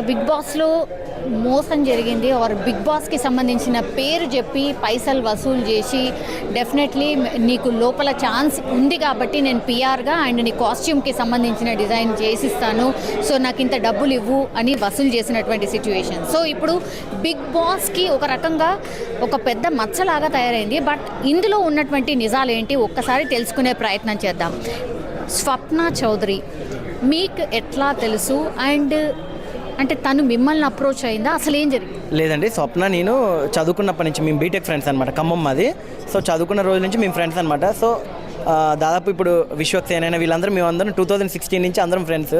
Big బాస్లో మోసం జరిగింది ఆర్ బిగ్ బాస్కి సంబంధించిన పేరు చెప్పి పైసలు వసూలు చేసి డెఫినెట్లీ నీకు లోపల ఛాన్స్ ఉంది కాబట్టి నేను పిఆర్గా అండ్ నీ కాస్ట్యూమ్కి సంబంధించిన డిజైన్ చేసిస్తాను, సో నాకు ఇంత డబ్బులు ఇవ్వు అని వసూలు చేసినటువంటి సిచ్యువేషన్. సో ఇప్పుడు బిగ్ బాస్కి ఒక రకంగా ఒక పెద్ద మచ్చలాగా తయారైంది. బట్ ఇందులో ఉన్నటువంటి నిజాలేంటి ఒక్కసారి తెలుసుకునే ప్రయత్నం చేద్దాం. స్వప్న చౌదరి మీకు ఎట్లా తెలుసు అండ్ అంటే తను మిమ్మల్ని అప్రోచ్ అయిందా, అసలు ఏం జరిగింది? లేదండి, స్వప్న నేను చదువుకున్నప్పటి నుంచి మేము బీటెక్ ఫ్రెండ్స్ అనమాట, ఖమ్మం మాది. సో చదువుకున్న రోజు నుంచి మేము ఫ్రెండ్స్ అనమాట. సో దాదాపు ఇప్పుడు విశ్వక్సేన వీళ్ళందరూ మేమందరం 2016 నుంచి అందరం ఫ్రెండ్స్.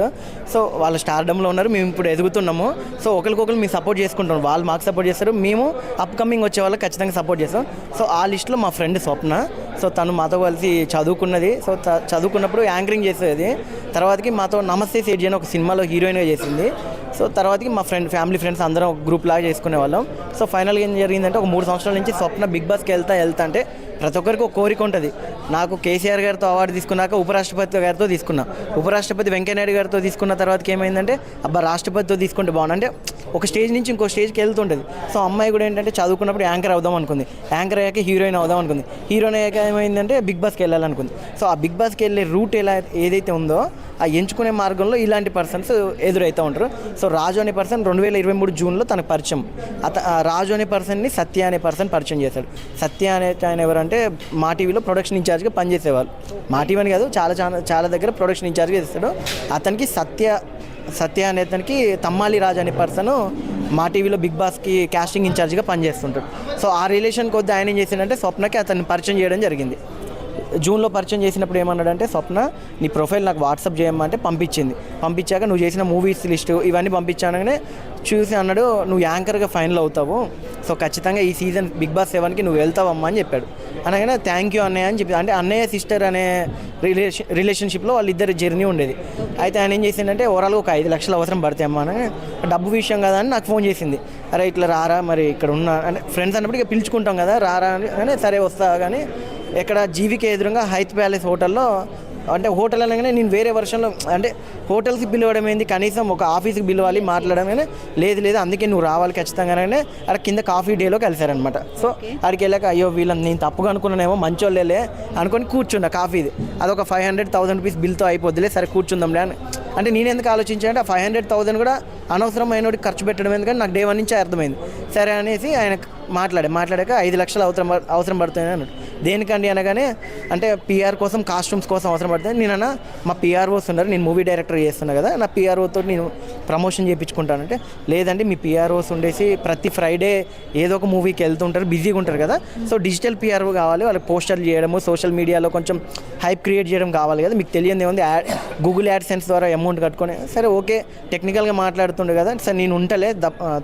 సో వాళ్ళు స్టార్డమ్లో ఉన్నారు, మేము ఇప్పుడు ఎదుగుతున్నాము. సో ఒకరికొకరు మేము సపోర్ట్ చేసుకుంటాం, వాళ్ళు మాకు సపోర్ట్ చేస్తారు, మేము అప్కమింగ్ వచ్చే వాళ్ళకి ఖచ్చితంగా సపోర్ట్ చేస్తాం. సో ఆ లిస్ట్లో మా ఫ్రెండ్ స్వప్న. సో తను మాతో కలిసి చదువుకున్నది. సో చదువుకున్నప్పుడు యాంకరింగ్ చేసేది. తర్వాతకి మాతో నమస్తే సేఠ్ అని ఒక సినిమాలో హీరోయిన్గా చేసింది. సో తర్వాతకి మా ఫ్యామిలీ ఫ్రెండ్స్ అందరం గ్రూప్ లాగా చేసుకునే వాళ్ళం. సో ఫైనల్గా ఏం జరిగిందంటే ఒక 3 సంవత్సరాల నుంచి స్వప్న బిగ్ బాస్కి వెళ్తా అంటే ప్రతి ఒక్కరికి ఒక కోరిక ఉంటుంది. నాకు కేసీఆర్ గారితో అవార్డు తీసుకున్నాక ఉపరాష్ట్రపతి గారితో తీసుకున్నా, ఉపరాష్ట్రపతి వెంకయ్యనాయుడు గారితో తీసుకున్న తర్వాతకి ఏమైందంటే అబ్బా రాష్ట్రపతితో తీసుకుంటే బాగుంది అంటే ఒక స్టేజ్ నుంచి ఇంకో స్టేజ్కి వెళ్తుంటుంది. సో అమ్మాయి కూడా ఏంటంటే చదువుకున్నప్పుడు యాంకర్ అవుదాం అనుకుంది, యాంకర్ అయ్యాక హీరోయిన్ అవుదాం అనుకుంది, హీరోయిన్ అయ్యాక ఏమైందంటే బిగ్ బాస్కి వెళ్ళాలనుకుంది. సో ఆ బిగ్ బాస్కి వెళ్ళే రూట్ ఏదైతే ఉందో ఆ ఎంచుకునే మార్గంలో ఇలాంటి పర్సన్స్ ఎదురవుతూ ఉంటారు. సో రాజు అనే పర్సన్ 2023 జూన్లో తనకు పరిచయం. రాజు అనే పర్సన్ని సత్య అనే పర్సన్ పరిచయం చేశాడు. సత్య అనే ఆయన ఎవరంటే మా టీవీలో ప్రొడక్షన్ ఇన్ఛార్జ్గా పనిచేసేవాళ్ళు. మా టీవీ అని కాదు, చాలా దగ్గర ప్రొడక్షన్ ఇన్ఛార్జ్గా చేస్తాడు. అతనికి సత్య అనే అతనికి తమ్మాలి రాజు అనే పర్సన్ మా టీవీలో బిగ్ బాస్కి కాస్టింగ్ ఇన్ఛార్జ్గా పనిచేస్తుంటాడు. సో ఆ రిలేషన్ కొద్ది ఆయన ఏం చేసిందంటే స్వప్నకి అతన్ని పరిచయం చేయడం జరిగింది. జూన్లో పరిచయం చేసినప్పుడు ఏమన్నాడంటే స్వప్న నీ ప్రొఫైల్ నాకు వాట్సాప్ చేయమంటే పంపించాక నువ్వు చేసిన మూవీస్ లిస్టు ఇవన్నీ పంపించానగానే చూసి అన్నాడు నువ్వు యాంకర్గా ఫైనల్ అవుతావు, సో ఖచ్చితంగా ఈ సీజన్ బిగ్ బాస్ 7కి నువ్వు వెళ్తావమ్మా అని చెప్పాడు. అనగానే థ్యాంక్ యూ అన్నయ్య అని చెప్పి, అంటే అన్నయ్య సిస్టర్ అనే రిలేషన్షిప్లో వాళ్ళిద్దరు జర్నీ ఉండేది. అయితే ఆయన ఏం చేసిందంటే ఓవరాల్గా ఒక 5 లక్షలు అవసరం పడతాయమ్మా అని, డబ్బు విషయం కదా అని నాకు ఫోన్ చేసింది. అరే ఇట్లా రారా మరి ఇక్కడ ఉన్న అంటే ఫ్రెండ్స్ అన్నప్పుడు ఇక పిలుచుకుంటాం కదా రారా అని, సరే వస్తా కానీ ఎక్కడ జీవికి ఎదురుగా హైత్ ప్యాలెస్ హోటల్లో, అంటే హోటల్ అనగానే నేను వేరే వర్షన్లో అంటే హోటల్కి పిలవడం ఏంది, కనీసం ఒక ఆఫీస్కి పిలవాలి మాట్లాడమే లేదు అందుకే నువ్వు రావాలి ఖచ్చితంగానే అక్కడ కింద కాఫీ డేలో కలిసారనమాట. సో అక్కడికి వెళ్ళాక అయ్యో వీళ్ళని నేను తప్పుగా అనుకున్నానేమో మంచోళ్ళే అనుకొని కూర్చున్నా. కాఫీది అదొక 500,000 రూపీస్ బిల్తో అయిపోద్దిలే, సరే కూర్చుందాంలే అని. అంటే నేను ఎందుకు ఆలోచించానంటే ఆ 500,000 కూడా అనవసరమైనోడికి ఖర్చు పెట్టడం ఎందుకంటే నాకు డే 1 నుంచి అర్థమైంది. సరే అనేసి ఆయన మాట్లాడాక 5 లక్షలు అవసరం పడుతుంది అన్నాడు. దేనికండి అనగానే అంటే పిఆర్ కోసం కాస్ట్యూమ్స్ కోసం అవసరం పడుతుంది. నేనన్నా మా పిఆర్ఓస్ ఉన్నారు, నేను మూవీ డైరెక్టర్ చేస్తున్నా కదా, నా పిఆర్ఓతో నేను ప్రమోషన్ చేయించుకుంటానంటే లేదండి మీ పిఆర్ఓస్ ఉండేసి ప్రతి ఫ్రైడే ఏదో ఒక మూవీకి వెళ్తుంటారు, బిజీగా ఉంటారు కదా, సో డిజిటల్ పిఆర్ఓ కావాలి, వాళ్ళకి పోస్టర్లు చేయడము సోషల్ మీడియాలో కొంచెం హైప్ క్రియేట్ చేయడం కావాలి కదా, మీకు తెలియదు ఏముంది గూగుల్ యాడ్సెన్స్ ద్వారా అమౌంట్ కట్టుకొని సరే ఓకే టెక్నికల్గా మాట్లాడుతుండే కదా, సరే నేను ఉంటలే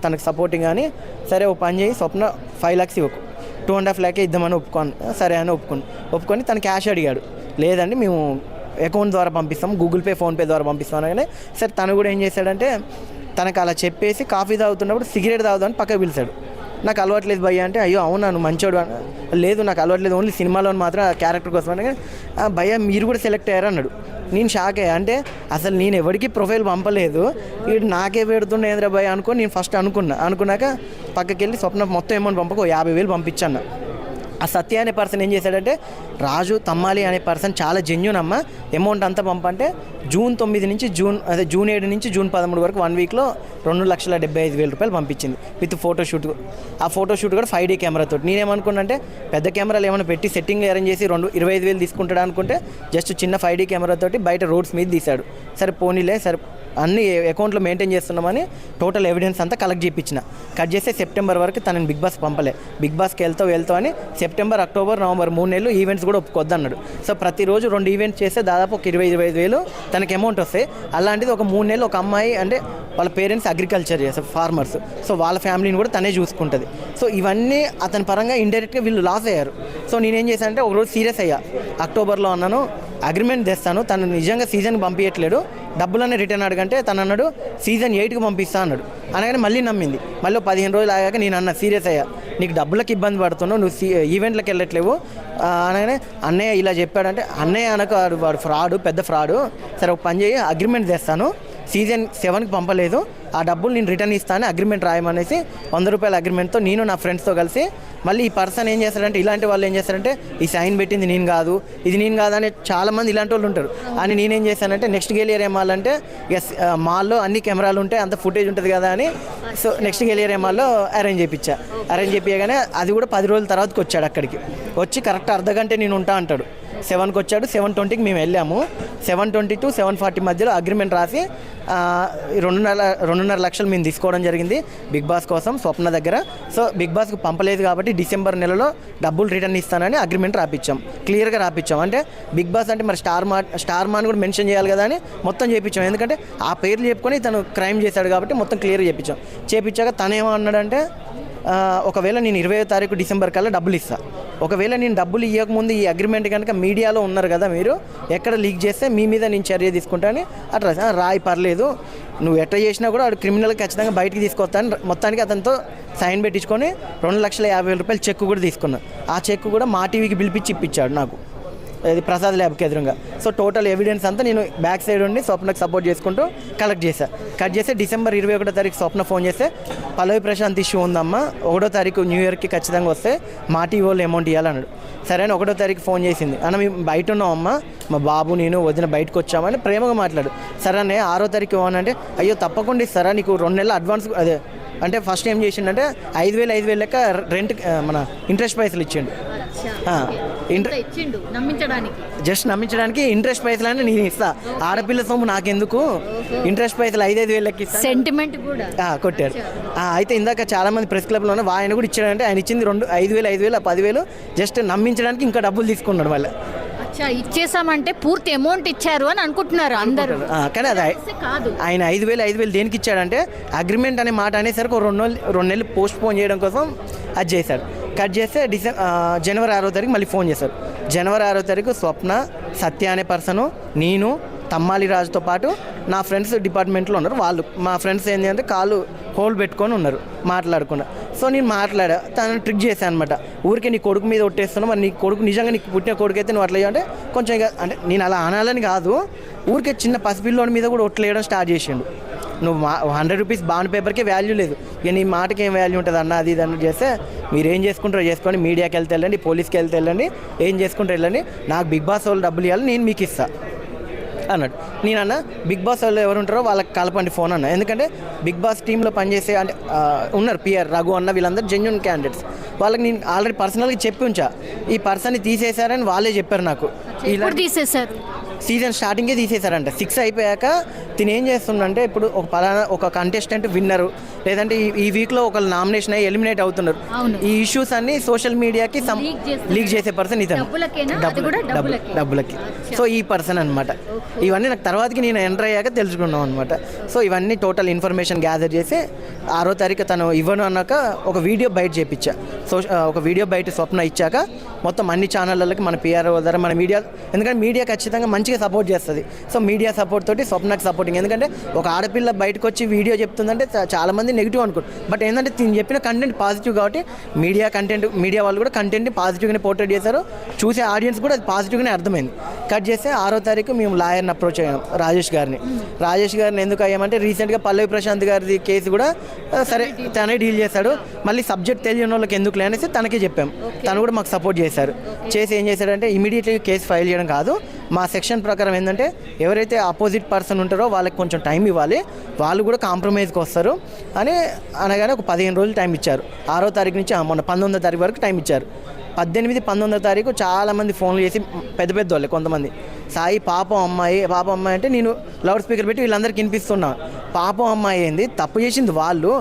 తనకు సపోర్టింగ్ అని, సరే ఓ పని చేయి స్వప్న 5 lakhs ఇవ్వకు 2.5 lakh ఇద్దామని సరే అని ఒప్పుకొని తను క్యాష్ అడిగాడు. లేదండి మేము అకౌంట్ ద్వారా పంపిస్తాం, గూగుల్ పే ఫోన్పే ద్వారా పంపిస్తాం అనగానే సరే తను కూడా ఏం చేశాడంటే తనకు అలా చెప్పేసి కాఫీ తాగుతున్నప్పుడు సిగరెట్ తాగుదామని పక్కకు పిలిచాడు. నాకు అలవాట్లేదు భయ్య అంటే అయ్యో అవునా నువ్వు మంచోడు, లేదు నాకు అలవాట్లేదు ఓన్లీ సినిమాలో మాత్రం ఆ క్యారెక్టర్ కోసం అనగా భయ్య మీరు కూడా సెలెక్ట్ అయ్యారు అన్నాడు. నేను షాక్ అయ్యా, అంటే అసలు నేను ఎవరికి ప్రొఫైల్ పంపలేదు, వీడు నాకే పెడుతుండే ఏంద్రా భయ్య అనుకో నేను ఫస్ట్ అనుకున్నాక పక్కకి వెళ్ళి స్వప్న మొత్తం అమౌంట్ పంపకు 50,000 పంపించాను. ఆ సత్య అనే పర్సన్ ఏం చేశాడంటే రాజు తమ్మాలి అనే పర్సన్ చాలా జెన్యూన్ అమ్మ అమౌంట్ అంతా పంపంటే జూన్ 9 నుంచి జూన్ 7 నుంచి జూన్ 13 వరకు 1 వీక్లో 2,75,000 రూపాయలు పంపించింది విత్ ఫోటోషూట్. ఆ ఫోటోషూట్ కూడా 5D కెమెరాతో. నేనేమనుకున్నా అంటే పెద్ద కెమెరాలు ఏమైనా పెట్టి సెట్టింగ్ అరేంజ్ చేసి 25,000 తీసుకుంటాడు అనుకుంటే జస్ట్ చిన్న 5D కెమెరాతోటి బయట రోడ్స్ మీద తీశాడు. సరే పోనీలే సరే అన్ని అకౌంట్లో మెయింటైన్ చేస్తున్నామని టోటల్ ఎవిడెన్స్ అంతా కలెక్ట్ చేయించిన. కట్ చేస్తే సెప్టెంబర్ వరకు తనని బిగ్ బాస్ పంపలే. బిగ్ బాస్కి వెళ్తావు అని సెప్టెంబర్ అక్టోబర్ నవంబర్ 3 నెలలు ఈవెంట్స్ కూడా ఒప్పుకొద్దన్నాడు. సో ప్రతిరోజు 2 ఈవెంట్స్ చేస్తే దాదాపు ఒక 20,000 తనకి అమౌంట్ వస్తాయి. అలాంటిది ఒక 3 నెలలు ఒక అమ్మాయి అంటే వాళ్ళ పేరెంట్స్ అగ్రికల్చర్ చేస్తారు ఫార్మర్స్, సో వాళ్ళ ఫ్యామిలీని కూడా తనే చూసుకుంటుంది. సో ఇవన్నీ అతని పరంగా ఇండైరెక్ట్గా వీళ్ళు లాస్ అయ్యారు. సో నేనేం చేశానంటే ఒకరోజు సీరియస్ అయ్యా, అక్టోబర్లో అన్నాను అగ్రిమెంట్ తెస్తాను, తను నిజంగా సీజన్కి పంపించట్లేడు డబ్బులన్నీ రిటర్న్ అడగంటే తను అన్నాడు సీజన్ 8కి పంపిస్తా అన్నాడు. అనగానే మళ్ళీ నమ్మింది. మళ్ళీ 15 రోజులు ఆగాక నేను అన్న సీరియస్ అయ్యా, నీకు డబ్బులకు ఇబ్బంది పడుతున్నావు, నువ్వు ఈవెంట్లకు వెళ్ళట్లేవు అనగానే అన్నయ్య ఇలా చెప్పాడంటే అన్నయ్య అనక వాడు ఫ్రాడు, పెద్ద ఫ్రాడు, సరే ఒక పని చేయి అగ్రిమెంట్ తెస్తాను సీజన్ 7కి పంపలేదు, ఆ డబ్బులు నేను రిటర్న్ ఇస్తాను అగ్రిమెంట్ రాయమనేసి 100 రూపాయల అగ్రిమెంట్తో నేను నా ఫ్రెండ్స్తో కలిసి మళ్ళీ ఈ పర్సన్ ఏం చేస్తారంటే, ఇలాంటి వాళ్ళు ఏం చేస్తారంటే ఈ సైన్ పెట్టింది నేను కాదు, ఇది నేను కాదు అని చాలామంది ఇలాంటి వాళ్ళు ఉంటారు. అని నేనేం చేశానంటే నెక్స్ట్ గెలియర్ ఏమాలంటే ఎస్ మాల్లో అన్ని కెమెరాలు ఉంటాయి, అంత ఫుటేజ్ ఉంటుంది కదా అని సో నెక్స్ట్ గెలియర్ ఏమాల్లో అరేంజ్ చేయించగానే అది కూడా 10 రోజుల తర్వాతకి వచ్చాడు. అక్కడికి వచ్చి కరెక్ట్ అర్ధగంట నేను ఉంటా అంటాడు. 7కి వచ్చాడు, 7:20కి మేము వెళ్ళాము. 7:20 to 7:40 మధ్యలో అగ్రిమెంట్ రాసి 2.5 లక్షలు మేము తీసుకోవడం జరిగింది బిగ్ బాస్ కోసం స్వప్న దగ్గర. సో బిగ్ బాస్కి పంపలేదు కాబట్టి డిసెంబర్ నెలలో డబ్బులు రిటర్న్ ఇస్తానని అగ్రిమెంట్ రాపించాం, క్లియర్గా రాపించాం. అంటే బిగ్ బాస్ అంటే మరి స్టార్ మాన్ కూడా మెన్షన్ చేయాలి కదా అని మొత్తం చేయించాం. ఎందుకంటే ఆ పేర్లు చెప్పుకొని తను క్రైమ్ చేశాడు కాబట్టి మొత్తం క్లియర్గా చేయించాక తను ఏమన్నాడంటే ఒకవేళ నేను 20వ తారీఖు డిసెంబర్ కల్లా డబ్బులు ఇస్తాను, ఒకవేళ నేను డబ్బులు ఇవ్వకముందు ఈ అగ్రిమెంట్ కనుక మీడియాలో ఉన్నారు కదా మీరు ఎక్కడ లీక్ చేస్తే మీ మీద నేను చర్య తీసుకుంటాను అట్లా రాయి పర్లేదు, నువ్వు ఎట్లా చేసినా కూడా వాడు క్రిమినల్ ఖచ్చితంగా బయటికి తీసుకొస్తాను. మొత్తానికి అతనితో సైన్ పెట్టించుకొని 2,50,000 రూపాయలు చెక్ కూడా తీసుకున్నాను. ఆ చెక్ కూడా మా టీవీకి పిలిపించి ఇప్పించాడు నాకు, అది ప్రసాద్ ల్యాబ్కి ఎదురుగా. సో టోటల్ ఎవిడెన్స్ అంతా నేను బ్యాక్ సైడ్ ఉండి స్వప్నకు సపోర్ట్ చేసుకుంటూ కట్ చేస్తే డిసెంబర్ 21వ తారీఖు స్వప్న ఫోన్ చేస్తే పల్లవి ప్రశాంత్ ఇష్యూ ఉందమ్మా, 1వ తారీఖు న్యూ ఇయర్కి ఖచ్చితంగా వస్తే మా టీవీ వాళ్ళు అమౌంట్ ఇవ్వాలన్నాడు. సరే అని 1వ తారీఖు ఫోన్ చేసింది, అన్న మేము బయట ఉన్నామమ్మా, మా బాబు నేను వదిన బయటకు వచ్చామని ప్రేమగా మాట్లాడు. సరే అనే 6వ తారీఖు ఇవ్వనంటే అయ్యో తప్పకుండా ఇస్తారా, నీకు 2 నెలలు అడ్వాన్స్ అదే అంటే ఫస్ట్ ఏం చేసిండంటే 5,000 లెక్క రెంట్ మన ఇంట్రెస్ట్ పైసలు ఇచ్చిండు. జస్ట్ నమ్మించడానికి ఇంట్రెస్ట్ పైసలు అని నేను ఇస్తా, ఆడపిల్ల సొమ్ము నాకెందుకు, ఇంట్రెస్ట్ పైసలు 5,000 లెక్క ఇస్తా సెంటిమెంట్ కూడా కొట్టాడు. అయితే ఇందాక చాలా మంది ప్రెస్ క్లబ్లో ఉన్న ఆయన కూడా ఇచ్చాడంటే ఆయన ఇచ్చింది 5,000 10,000 జస్ట్ నమ్మించడానికి ఇంకా డబ్బులు తీసుకున్నాడు వాళ్ళ. ఇచ్చేసామంటే పూర్తి అమౌంట్ ఇచ్చారు అని అనుకుంటున్నారు అందరూ, కానీ అది కాదు. ఆయన 5,000 దేనికి ఇచ్చాడంటే అగ్రిమెంట్ అనే మాట అనేసరికి 2 నెలలు పోస్ట్ పోన్ చేయడం కోసం అది చేశాడు. కట్ చేస్తే జనవరి 6వ తారీఖు మళ్ళీ ఫోన్ చేశారు. జనవరి 6వ తారీఖు స్వప్న, సత్య అనే పర్సను, నేను, తమ్మాలి రాజుతో పాటు నా ఫ్రెండ్స్ డిపార్ట్మెంట్లో ఉన్నారు. వాళ్ళు మా ఫ్రెండ్స్ ఏంటి అంటే కాళ్ళు హోల్డ్ పెట్టుకొని ఉన్నారు మాట్లాడకుండా. సో నేను మాట్లాడా, తను ట్రిక్ చేశాను అనమాట. ఊరికే నీ కొడుకు మీద ఒట్టేస్తున్నావు, మరి నీ కొడుకు నిజంగా నీకు పుట్టిన కొడుకు అయితే నువ్వు అట్లా అంటే కొంచెం ఇక అంటే నేను అలా అనాలని కాదు, ఊరికే చిన్న పసిపిల్లోని మీద కూడా ఒట్లేయడం స్టార్ట్ చేసిండు. నువ్వు 100 రూపీస్ బాండ్ పేపర్కే వాల్యూ లేదు, ఇక నీ మాటకి ఏం వాల్యూ ఉంటుంది అన్న అది అన్నట్టు చేస్తే మీరు ఏం చేసుకుంటారో చేసుకోండి, మీడియాకి వెళ్తే వెళ్ళండి, పోలీస్కి వెళ్తే వెళ్ళండి, ఏం చేసుకుంటారో వెళ్ళండి, నాకు బిగ్ బాస్ వాళ్ళు డబ్బులు ఇవ్వాలి, నేను మీకు ఇస్తాను అన్నాడు. నేనన్నా బిగ్ బాస్ వాళ్ళు ఎవరు ఉంటారో వాళ్ళకి కలపండి ఫోన్ అన్న, ఎందుకంటే బిగ్ బాస్ టీంలో పనిచేసే అంటే ఉన్నారు పిఆర్ రఘు అన్న, వీళ్ళందరూ జెన్యూన్ క్యాండిడేట్స్, వాళ్ళకి నేను ఆల్రెడీ పర్సనల్గా చెప్పి ఉంచా, ఈ పర్సన్ని తీసేశారని వాళ్ళే చెప్పారు నాకు. ఇలా తీసేశారు సీజన్ స్టార్టింగే తీసేశారంట. 6 అయిపోయాక తిని ఏం చేస్తుందంటే ఇప్పుడు ఒక కంటెస్టెంట్ విన్నరు లేదంటే ఈ వీక్లో ఒకళ్ళు నామినేషన్ అయ్యి ఎలిమినేట్ అవుతున్నారు, ఈ ఇష్యూస్ అన్ని సోషల్ మీడియాకి లీక్ చేసే పర్సన్ ఇతను, డబ్బులకి. సో ఈ పర్సన్ అనమాట. ఇవన్నీ నాకు తర్వాతకి నేను ఎంటర్ అయ్యాక తెలుసుకున్నాం అనమాట. సో ఇవన్నీ టోటల్ ఇన్ఫర్మేషన్ గ్యాదర్ చేసి 6వ తారీఖు తను ఇవ్వను అన్నాక ఒక వీడియో బయట చేయించా. ఒక వీడియో బయట స్వప్న ఇచ్చాక మొత్తం అన్ని ఛానళ్ళకి మన పిఆర్ ద్వారా మన మీడియా, ఎందుకంటే మీడియా ఖచ్చితంగా మంచిగా సపోర్ట్ చేస్తుంది. సో మీడియా సపోర్ట్ తోటి స్వప్నకి సపోర్టింగ్, ఎందుకంటే ఒక ఆడపిల్ల బయటకు వచ్చి వీడియో చెప్తుందంటే చాలామంది నెగిటివ్ అనుకోరు, బట్ ఏంటంటే నేను చెప్పిన కంటెంట్ పాజిటివ్ కాబట్టి మీడియా వాళ్ళు కూడా కంటెంట్ని పాజిటివ్గానే పోర్ట్రేట్ చేశారు, చూసే ఆడియన్స్ కూడా అది పాజిటివ్గానే అర్థమైంది. కట్ చేస్తే 6వ తారీఖు మేము లాయర్ని అప్రోచ్ అయ్యాం, రాజేష్ గారిని ఎందుకు అయ్యామంటే రీసెంట్గా పల్లవి ప్రశాంత్ గారి కేసు కూడా సరే తనే డీల్ చేశాడు, మళ్ళీ సబ్జెక్ట్ తెలియని వాళ్ళకి ఎందుకు లేనేసి తనకే చెప్పాం, తను కూడా మాకు సపోర్ట్ చేసి ఏం చేశాడంటే ఇమీడియట్లీ కేసు ఫైల్ చేయడం కాదు, మా సెక్షన్ ప్రకారం ఏంటంటే ఎవరైతే ఆపోజిట్ పర్సన్ ఉంటారో వాళ్ళకి కొంచెం టైం ఇవ్వాలి, వాళ్ళు కూడా కాంప్రమైజ్కి వస్తారు అని అనగానే ఒక 15 రోజులు టైం ఇచ్చారు. 6వ తారీఖు నుంచి మొన్న 19వ తారీఖు వరకు టైం ఇచ్చారు. 18, 19వ తారీఖు చాలామంది ఫోన్లు చేసి పెద్ద వాళ్ళే కొంతమంది సాయి పాపం అమ్మాయి అంటే నేను లౌడ్ స్పీకర్ పెట్టి వీళ్ళందరికీ వినిపిస్తున్నా, పాపం అమ్మాయి ఏంది, తప్పు చేసింది వాళ్ళు,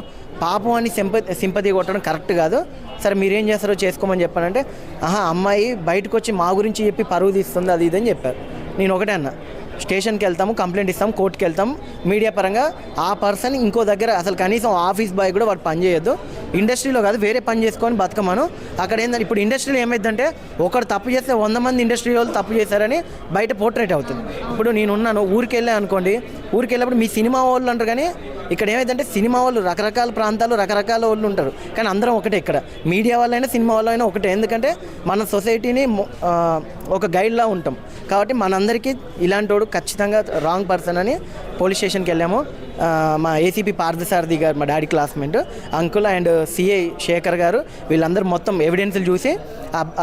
పాపం అని సింపతి కొట్టడం కరెక్ట్ కాదు, సరే మీరేం చేస్తారో చేసుకోమని చెప్పానంటే అమ్మాయి బయటకు వచ్చి మా గురించి చెప్పి పరువు తీస్తుంది అది ఇదని చెప్పారు. నేను ఒకటే అన్న, స్టేషన్కి వెళ్తాము, కంప్లైంట్ ఇస్తాం, కోర్టుకి వెళ్తాం, మీడియా పరంగా ఆ పర్సన్ ఇంకో దగ్గర అసలు కనీసం ఆఫీస్ బాయ్ కూడా వాడు పని చేయొద్దు, ఇండస్ట్రీలో కాదు వేరే పని చేసుకొని బతకమను. అక్కడ ఏంటంటే ఇప్పుడు ఇండస్ట్రీలో ఏమైందంటే ఒకరు తప్పు చేస్తే 100 మంది ఇండస్ట్రీ వాళ్ళు తప్పు చేశారని బయట పోర్ట్రేట్ అవుతుంది. ఇప్పుడు నేనున్నాను ఊరికి వెళ్ళా అనుకోండి, ఊరికి వెళ్ళినప్పుడు మీ సినిమా వాళ్ళు అంటారు, కానీ ఇక్కడ ఏమైందంటే సినిమా వాళ్ళు రకరకాల ప్రాంతాలు రకరకాల వాళ్ళు ఉంటారు, కానీ అందరం ఒకటే. ఇక్కడ మీడియా వాళ్ళైనా సినిమా వాళ్ళైనా ఒకటే, ఎందుకంటే మన సొసైటీని ఒక గైడ్లా ఉంటాం కాబట్టి మనందరికీ ఇలాంటి వాడు ఖచ్చితంగా రాంగ్ పర్సన్ అని పోలీస్ స్టేషన్కి వెళ్ళాము. మా ఏసీపీ పార్థసారథి గారు, మా daddy classmate uncle, and CI Shekhar గారు, వీళ్ళందరూ మొత్తం ఎవిడెన్స్లు చూసి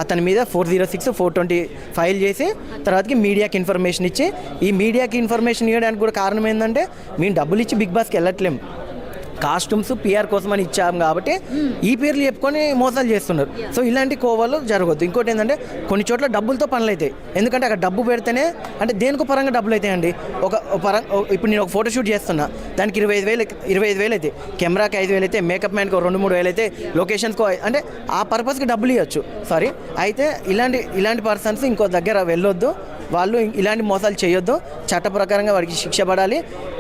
అతని మీద 406, 420 ఫైల్ చేసి తర్వాతకి మీడియాకి ఇన్ఫర్మేషన్ ఇచ్చి, ఈ మీడియాకి ఇన్ఫర్మేషన్ ఇవ్వడానికి కూడా కారణం ఏంటంటే మేము డబ్బులు ఇచ్చి బిగ్ బాస్కి వెళ్ళట్లేము, కాస్ట్యూమ్స్ పిఆర్ కోసం అని ఇచ్చాము కాబట్టి ఈ పేర్లు చెప్పుకొని మోసాలు చేస్తున్నారు. సో ఇలాంటి కోవాలు జరగద్దు. ఇంకోటి ఏంటంటే కొన్ని చోట్ల డబ్బులతో పనులు అవుతాయి. ఎందుకంటే అక్కడ డబ్బు పెడితేనే అంటే దేనికో పరంగా డబ్బులు అవుతాయండి. ఇప్పుడు నేను ఒక ఫోటోషూట్ చేస్తున్నా, దానికి 25,000 అయితే, కెమెరాకి 5,000 అయితే, మేకప్ మ్యాన్కి 2-3 అయితే, లొకేషన్స్కో అంటే ఆ పర్పస్కి డబ్బులు ఇవ్వచ్చు. అయితే ఇలాంటి పర్సన్స్ ఇంకో దగ్గర వెళ్ళొద్దు, వాళ్ళు ఇలాంటి మోసాలు చేయొద్దు, చట్ట ప్రకారంగా వాడికి శిక్ష పడాలి.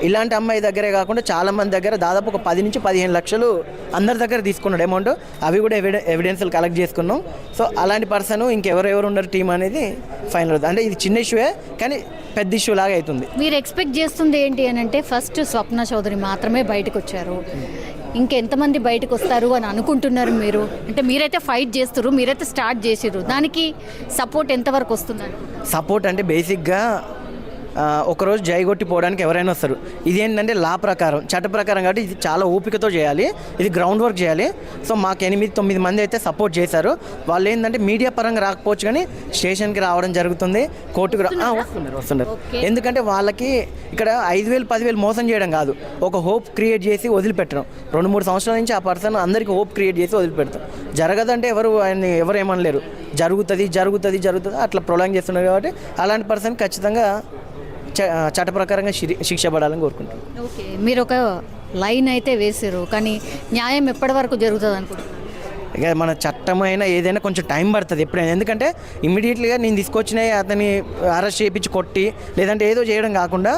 ఇలాంటి అమ్మాయి దగ్గరే కాకుండా చాలామంది దగ్గర దాదాపు ఒక 10 నుంచి 15 లక్షలు అందరి దగ్గర తీసుకున్నాడు అమౌంట్. అవి కూడా ఎవిడెన్స్లు కలెక్ట్ చేసుకున్నాం. సో అలాంటి పర్సన్ ఇంకెవరెవరు ఉన్నారు టీం అనేది ఫైనల్ అవుతుంది. అంటే ఇది చిన్న ఇష్యూయే కానీ పెద్ద ఇష్యూ లాగా అవుతుంది. మీరు ఎక్స్పెక్ట్ చేస్తుంది ఏంటి అని అంటే, ఫస్ట్ స్వప్న చౌదరి మాత్రమే బయటకు వచ్చారు, ఇంకెంతమంది బయటకు వస్తారు అని అనుకుంటున్నారు మీరు? అంటే మీరైతే ఫైట్ చేస్తారు, మీరైతే స్టార్ట్ చేసిర్రు, దానికి సపోర్ట్ ఎంతవరకు వస్తుందండి? సపోర్ట్ అంటే బేసిక్గా ఒకరోజు జైగొట్టి పోవడానికి ఎవరైనా వస్తారు. ఇది ఏంటంటే లా ప్రకారం, చట్ట ప్రకారం కాబట్టి ఇది చాలా ఓపికతో చేయాలి, ఇది గ్రౌండ్ వర్క్ చేయాలి. సో మాకు 8-9 మంది అయితే సపోర్ట్ చేశారు. వాళ్ళు ఏంటంటే మీడియా పరంగా రాకపోవచ్చు కానీ స్టేషన్కి రావడం జరుగుతుంది, కోర్టుకు వస్తున్నారు. ఎందుకంటే వాళ్ళకి ఇక్కడ 5,000, 10,000 మోసం చేయడం కాదు, ఒక హోప్ క్రియేట్ చేసి వదిలిపెట్టడం. 2-3 సంవత్సరాల నుంచి ఆ పర్సన్ అందరికీ హోప్ క్రియేట్ చేసి వదిలిపెడతాం. జరగదంటే ఎవరు ఏమనలేరు, జరుగుతుంది అట్లా ప్రొలాంగ్ చేస్తున్నారు. కాబట్టి అలాంటి పర్సన్ ఖచ్చితంగా చట్ట ప్రకారంగా శిక్ష పడాలని కోరుకుంటున్నాను. ఓకే, మీరు ఒక లైన్ అయితే వేసారు, కానీ న్యాయం ఎప్పటి వరకు జరుగుతుంది అనుకుంటున్నారు? ఇక మన చట్టమైనా ఏదైనా కొంచెం టైం పడుతుంది ఎప్పుడైనా. ఎందుకంటే ఇమ్మీడియట్లీగా నేను తీసుకొచ్చిన అతన్ని అరెస్ట్ చేయించి కొట్టి లేదంటే ఏదో చేయడం కాకుండా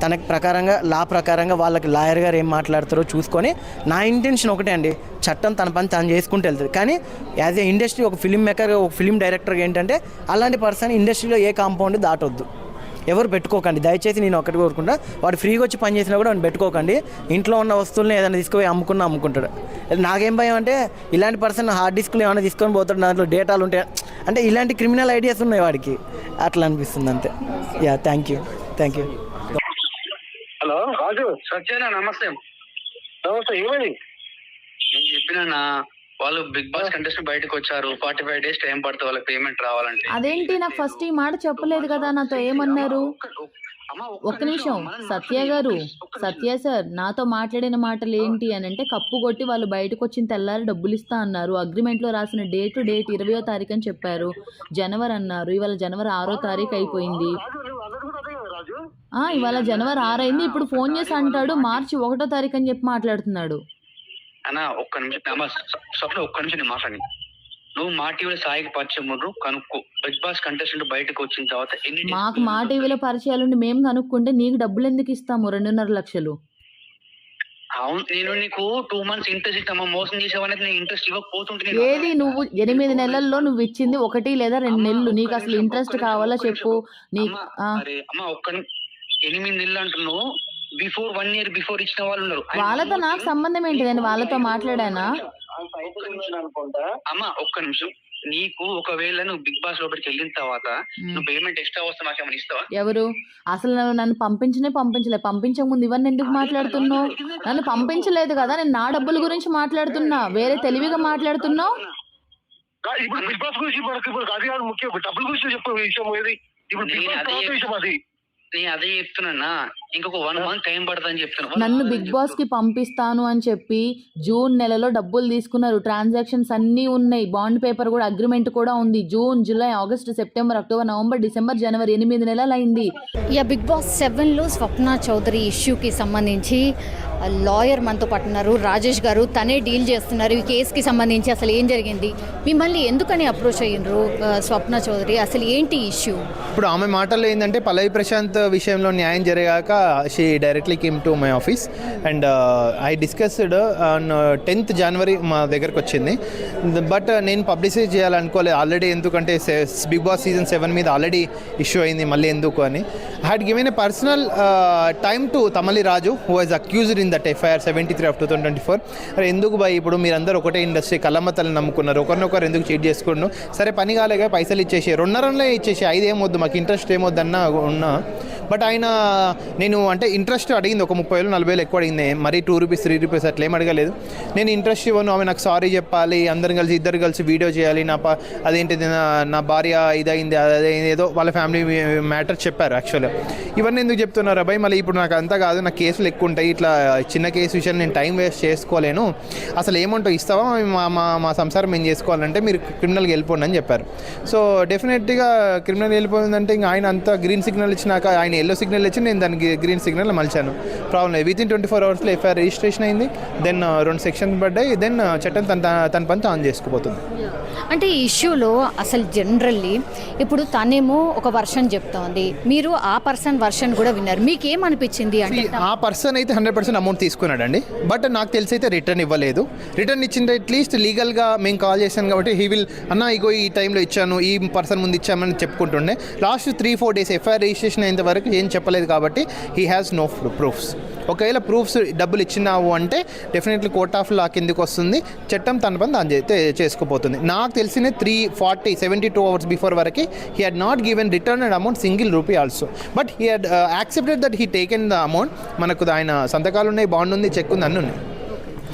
తనకి ప్రకారంగా లా ప్రకారంగా వాళ్ళకి లాయర్ గారు ఏం మాట్లాడతారో చూసుకొని, నా ఇంటెన్షన్ ఒకటే అండి, చట్టం తన పని తను చేసుకుంటూ వెళ్తుంది. కానీ యాజ్ ఏ ఇండస్ట్రీ, ఒక ఫిలిం మేకర్, ఒక ఫిలిం డైరెక్టర్గా ఏంటంటే అలాంటి పర్సన్ ఇండస్ట్రీలో ఏ కాంపౌండ్ దాటొద్దు, ఎవరు పెట్టుకోకండి దయచేసి. నేను ఒకటి కోరుకుంటా, వాడు ఫ్రీగా వచ్చి పని చేసినా కూడా వాడిని పెట్టుకోకండి. ఇంట్లో ఉన్న వస్తువులను ఏదైనా తీసుకుపోయి అమ్ముకుంటాడు. నాకేం భయం అంటే ఇలాంటి పర్సన్ హార్డ్ డిస్క్లు ఏమైనా తీసుకొని పోతాడు, దాంట్లో డేటాలు ఉంటాయి, అంటే ఇలాంటి క్రిమినల్ ఐడియాస్ ఉన్నాయి వాడికి, అట్లా అనిపిస్తుంది అంతే. Yeah, thank you. హలో రాజు. సత్యేనా? నమస్తే. ఏమని నేను చెప్పినా, వాళ్ళు బిగ్ బాస్ కంటెస్టెంట్ బయటకు వచ్చారు, 45 days టైం పడుతుంది వాళ్ళకి పేమెంట్ రావాలంటే. అదేంటి, నాకు ఫస్ట్ ఈ మాట చెప్పలేదు కదా, నాతో ఏమన్నారు? ఒక్క నిమిషం సత్య గారు, సత్య సార్ నాతో మాట్లాడిన మాటలు ఏంటి అని అంటే, కప్పు కొట్టి వాళ్ళు బయటకు వచ్చిన తెల్లారి డబ్బులు ఇస్తా అన్నారు, అగ్రిమెంట్లో రాసిన డేట్ 20వ తారీఖు అని చెప్పారు, జనవరి అన్నారు, ఇవాళ జనవరి 6వ తారీఖు అయిపోయింది. ఇవాళ జనవరి 6 అయింది, ఇప్పుడు ఫోన్ చేసి అంటాడు మార్చి 1వ తారీఖు అని చెప్పి మాట్లాడుతున్నాడు. అన్నా ఒక్క నిమిషం స్వప్న, ఒక్క నిమిషం నేను మాట్లాడి. నువ్వు మా టీవీలో సాయికి పరిచయం కనుక్కో, బిగ్ బాస్ కంటెస్టెంట్ బయటకు వచ్చిన తర్వాత మాకు మా టీవీలో పరిచయాలుండి మేము కనుక్కుంటే నీకు డబ్బులు ఎందుకు ఇస్తాము? 2.5 లక్షలు. అవును, నేను నీకు 2 months ఇంట్రెస్ట్ ఇస్తామా, మోసం చేసావనేది నేను ఇంట్రెస్ట్ ఇవ్వకపోతుంటే. ఏది నువ్వు 8 నెలల్లో నువ్వు ఇచ్చింది 1 లేదా 2 నెలలు, నీకు అసలు ఇంట్రెస్ట్ కావాలా చెప్పు. అమ్మా ఒక్క 8 నెలలు అంటున్నావు, బిఫోర్ 1 year బిఫోర్ ఇచ్చిన వాళ్ళు ఉన్నారు. వాళ్ళతో నాకు సంబంధం ఏంటి? నేను వాళ్ళతో మాట్లాడానా? అమ్మా ఒక్క నిమిషం, నీకు ఒకవేళ నువ్వు బిగ్ బాస్ లోపలికి వెళ్ళిన తర్వాత నువ్వు పేమెంట్ ఎక్స్ట్రా వస్తే మాకేమైనా ఇస్తావా? ఎవరు అసలు నన్ను పంపించలే, పంపించక ముందు ఇవన్నీ ఎందుకు మాట్లాడుతున్నావు? నన్ను పంపించలేదు కదా, నేను నా డబ్బుల గురించి మాట్లాడుతున్నా, వేరే తెలివిగా మాట్లాడుతున్నావు. ఇప్పుడు బిగ్ బాస్ గురించి అది కాదు ముఖ్యం, డబ్బుల గురించి చెప్పే విషయం ఏది? ఇప్పుడు విషయం అది నేను అదే చెప్తున్నా, ఇంకొక 1 month టైం పడుతుందని చెప్తున్నా. నన్ను బిగ్ బాస్ కి పంపిస్తాను అని చెప్పి జూన్ నెలలో డబ్బులు తీసుకున్నారు, ట్రాన్సాక్షన్స్ అన్నీ ఉన్నాయి, బాండ్ పేపర్ కూడా, అగ్రిమెంట్ కూడా ఉంది. June, July, August, September, October, November, December, జనవరి 8 నెలలు అయింది. బిగ్ బాస్ 7లో స్వప్న చౌదరి ఇష్యూకి సంబంధించి లాయర్ మనతో పట్టున్నారు, రాజేష్ గారు, తనే డీల్ చేస్తున్నారు ఈ కేసుకి సంబంధించి. అసలు ఏం జరిగింది, మిమ్మల్ని ఎందుకని అప్రోచ్ అయ్యిండ్రు స్వప్న చౌదరి, అసలు ఏంటి ఇష్యూ? ఇప్పుడు ఆమె మాటల్లో ఏంటంటే, పల్లవి ప్రశాంత్ విషయంలో న్యాయం జరిగాక she directly came to my office and I discussed on 10th January మా దగ్గరకు వచ్చింది. బట్ నేను పబ్లిసైజ్ చేయాలనుకోలేదు ఆల్రెడీ, ఎందుకంటే బిగ్ బాస్ సీజన్ 7 మీద ఆల్రెడీ ఇష్యూ అయింది, మళ్ళీ ఎందుకు అని. I had given a personal time to Tamali Raju, who was accused in that FIR 73 of 2024. అరే ఎందుకు బాయ్, ఇప్పుడు మీరందరూ ఒకటే ఇండస్ట్రీ, కళ్ళమ్మతల్ని నమ్ముకున్నారు, ఒకరినొకరు ఎందుకు చీట్ చేసుకున్నాను, సరే పని కాలేగా పైసలు ఇచ్చేసి 2.5 ఇచ్చేసి 5 ఏమొద్దు, మాకు ఇంట్రెస్ట్ ఏమొద్దు అన్న ఉన్నా. బట్ ఆయన నేను నేను అంటే ఇంట్రెస్ట్ అడిగింది ఒక 30,000 40,000 ఎక్కువ అడిగింది, మరీ 2 రూపీస్ 3 రూపీస్ అట్లా ఏం అడగలేదు. నేను ఇంట్రెస్ట్ ఇవ్వను, ఆమె నాకు సారీ చెప్పాలి, ఇద్దరు కలిసి వీడియో చేయాలి, అదేంటిది నా భార్య ఇదైంది అదే ఏదో వాళ్ళ ఫ్యామిలీ మ్యాటర్ చెప్పారు. యాక్చువల్గా ఇవన్నీ ఎందుకు చెప్తున్నారు అబ్బాయి, మళ్ళీ ఇప్పుడు నాకు అంతా కాదు, నాకు కేసులు ఎక్కువ ఉంటాయి, ఇట్లా చిన్న కేసు విషయాన్ని నేను టైం వేస్ట్ చేసుకోలేను, అసలు ఏమంటావు ఇస్తావా, మా సంసారం మేము చేసుకోవాలంటే మీరు క్రిమినల్కి వెళ్ళిపోండి అని చెప్పారు. సో డెఫినెట్గా క్రిమినల్ వెళ్ళిపోయిందంటే ఇంకా ఆయన అంతా గ్రీన్ సిగ్నల్ ఇచ్చినాక ఆయన ఎల్లో సిగ్నల్ ఇచ్చి నేను దానికి గ్రీన్ సిగ్నల్ మలిచాను. ప్రాబ్లం లేదు. వితిన్ 24 అవర్స్లో ఎఫ్ఐఆర్ రిజిస్ట్రేషన్ అయింది. దెన్ 2 సెక్షన్స్ పడ్డాయి. దెన్ చట్టం తన పని తాను చేసుకుపోతుంది. అంటే ఈ ఇష్యూలో అసలు జనరల్లీ ఇప్పుడు తనేమో ఒక వర్షన్ చెప్తోంది, మీరు ఆ పర్సన్ వర్షన్ కూడా విన్నారు, మీకేమనిపించింది? అంటే ఆ పర్సన్ అయితే 100% అమౌంట్ తీసుకున్నాడండి. బట్ నాకు తెలిసి అయితే రిటర్న్ ఇవ్వలేదు. రిటర్న్ ఇచ్చింది అట్లీస్ట్ లీగల్గా మేము కాల్ చేశాను కాబట్టి హీ విల్ అన్న ఇగో ఈ టైంలో ఇచ్చాను, ఈ పర్సన్ ముందు ఇచ్చామని చెప్పుకుంటుండే. లాస్ట్ 3-4 డేస్ ఎఫ్ఐఆర్ రిజిస్ట్రేషన్ అయినంత వరకు ఏం చెప్పలేదు కాబట్టి హీ హ్యాస్ నో ప్రూఫ్స్. ఒకవేళ ప్రూఫ్స్ డబ్బులు ఇచ్చినావు అంటే డెఫినెట్లీ కోర్ట్ ఆఫ్ లా కిందకి వస్తుంది, చట్టం తన పని దాని చేసుకుపోతుంది. నాకు తెలిసిన 72 hours బిఫోర్ వరకు he had not given return amount single rupee also. But he had accepted that he taken the amount. మనకు ఆయన సంతకాలు ఉన్నాయి, బాండ్ ఉంది, చెక్ ఉంది, అన్నీ ఉన్నాయి.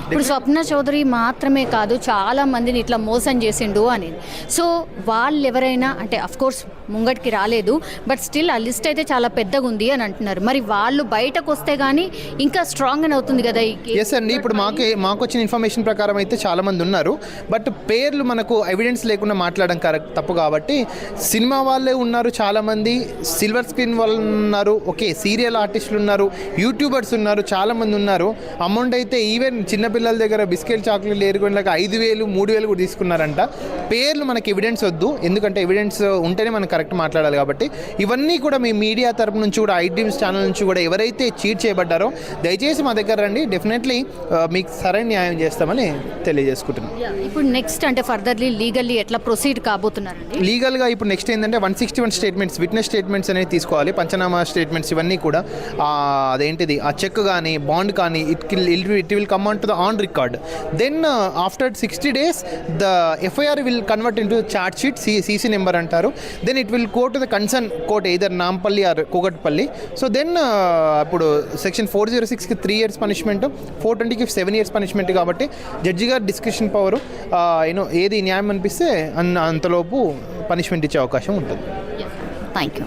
ఇప్పుడు స్వప్న చౌదరి మాత్రమే కాదు, చాలా మందిని ఇట్లా మోసం చేసిండు అని. సో వాళ్ళు ఎవరైనా అంటే అఫ్కోర్స్ ముంగటికి రాలేదు, బట్ స్టిల్ ఆ లిస్ట్ అయితే చాలా పెద్దగా ఉంది అని అంటున్నారు. మరి వాళ్ళు బయటకు వస్తే కానీ ఇంకా స్ట్రాంగ్ అని అవుతుంది కదా ఈ కేసు. ఎస్ అండి, ఇప్పుడు మాకు వచ్చిన ఇన్ఫర్మేషన్ ప్రకారం అయితే చాలామంది ఉన్నారు. బట్ పేర్లు మనకు ఎవిడెన్స్ లేకుండా మాట్లాడడం కరెక్ట్ తప్పు కాబట్టి సినిమా వాళ్ళే ఉన్నారు, చాలామంది సిల్వర్ స్క్రీన్ వాళ్ళు ఉన్నారు, ఓకే సీరియల్ ఆర్టిస్టులు ఉన్నారు, యూట్యూబర్స్ ఉన్నారు, చాలామంది ఉన్నారు. అమౌంట్ అయితే ఈవెన్ చిన్నపిల్లల దగ్గర బిస్కెట్ చాక్లెట్లు ఏరుకునేలాగా 5,000 3,000 కూడా తీసుకున్నారంట. పేర్లు మనకి ఎవిడెన్స్ వద్దు, ఎందుకంటే ఎవిడెన్స్ ఉంటేనే మనం కరెక్ట్ మాట్లాడాలి కాబట్టి. ఇవన్నీ కూడా మీ మీడియా తరపు నుంచి కూడా ఐడ్రీమ్స్ ఛానల్ నుంచి కూడా ఎవరైతే చీట్ చేయబడ్డారో దయచేసి మా దగ్గర రండి, డెఫినెట్లీ మీకు సరైన న్యాయం చేస్తామని తెలియజేసుకుంటున్నాం. ఇప్పుడు నెక్స్ట్ అంటే ఫర్దర్లీ లీగల్లీ ఎట్లా ప్రొసీడ్ కాబోతున్నారండి? లీగల్గా ఇప్పుడు నెక్స్ట్ ఏంటంటే 161 స్టేట్మెంట్స్, విట్నెస్ స్టేట్మెంట్స్ అనేవి తీసుకోవాలి, పంచనామా స్టేట్మెంట్స్ ఇవన్నీ కూడా. అదేంటిది ఆ చెక్ కానీ బాండ్ కానీ it will come on to the on record. Then after 60 days the FIR will convert in to charge sheet, CC number అంటారు. Then it will go to the concern court, either Nampally or Kukatpally. So then ఇప్పుడు section 406కి 3 years punishment, 420కి 7 years punishment కాబట్టి judge గారు description power ఏది న్యాయం అనిపిస్తే అంతలోపు పనిష్మెంట్ ఇచ్చే అవకాశం ఉంటుంది. Thank you.